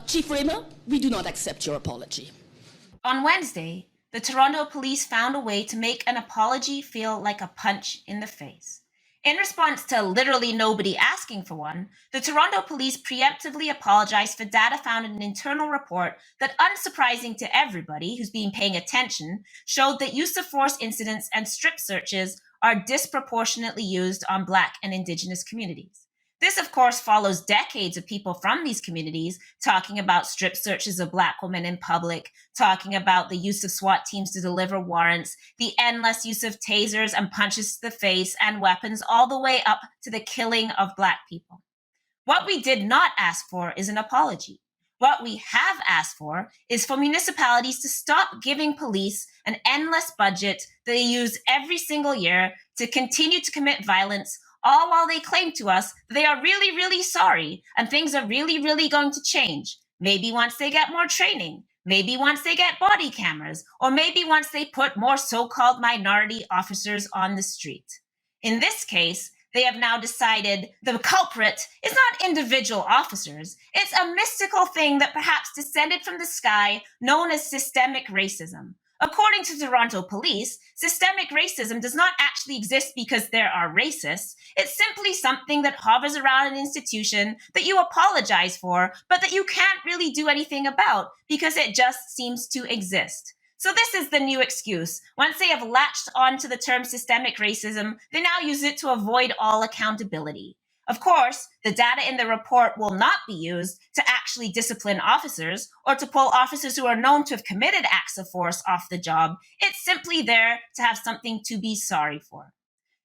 Chief Raymer, we do not accept your apology. On Wednesday, the Toronto police found a way to make an apology feel like a punch in the face. In response to literally nobody asking for one, the Toronto police preemptively apologized for data found in an internal report that, unsurprising to everybody who's been paying attention, showed that use of force incidents and strip searches are disproportionately used on Black and Indigenous communities. This, of course, follows decades of people from these communities talking about strip searches of Black women in public, talking about the use of SWAT teams to deliver warrants, the endless use of tasers and punches to the face and weapons, all the way up to the killing of Black people. What we did not ask for is an apology. What we have asked for is for municipalities to stop giving police an endless budget that they use every single year to continue to commit violence, all while they claim to us that they are really, really sorry and things are really, really going to change. Maybe once they get more training, maybe once they get body cameras, or maybe once they put more so-called minority officers on the street. In this case, they have now decided the culprit is not individual officers. It's a mystical thing that perhaps descended from the sky known as systemic racism. According to Toronto police, systemic racism does not actually exist because there are racists. It's simply something that hovers around an institution that you apologize for, but that you can't really do anything about because it just seems to exist. So this is the new excuse. Once they have latched onto the term systemic racism, they now use it to avoid all accountability. Of course, the data in the report will not be used to actually discipline officers or to pull officers who are known to have committed acts of force off the job. It's simply there to have something to be sorry for.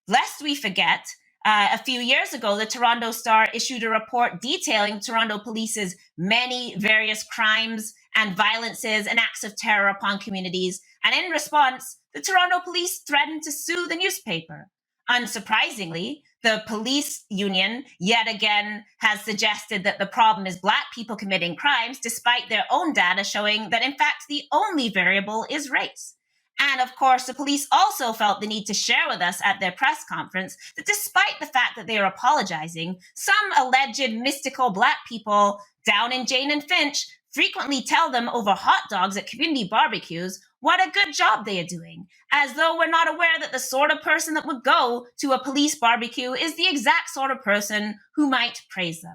Lest we forget, a few years ago, the Toronto Star issued a report detailing Toronto Police's many various crimes and violences and acts of terror upon communities. And in response, the Toronto Police threatened to sue the newspaper. Unsurprisingly, the police union yet again has suggested that the problem is Black people committing crimes, despite their own data showing that, in fact, the only variable is race. And of course, the police also felt the need to share with us at their press conference that despite the fact that they are apologizing, some alleged mystical Black people down in Jane and Finch frequently tell them over hot dogs at community barbecues what a good job they are doing, as though we're not aware that the sort of person that would go to a police barbecue is the exact sort of person who might praise them.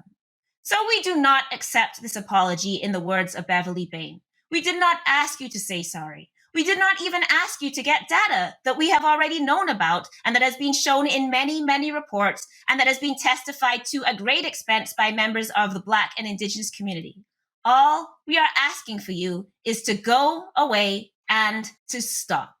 So we do not accept this apology in the words of Beverly Bain. We did not ask you to say sorry. We did not even ask you to get data that we have already known about and that has been shown in many, many reports and that has been testified to at great expense by members of the Black and Indigenous community. All we are asking for you is to go away and to stop.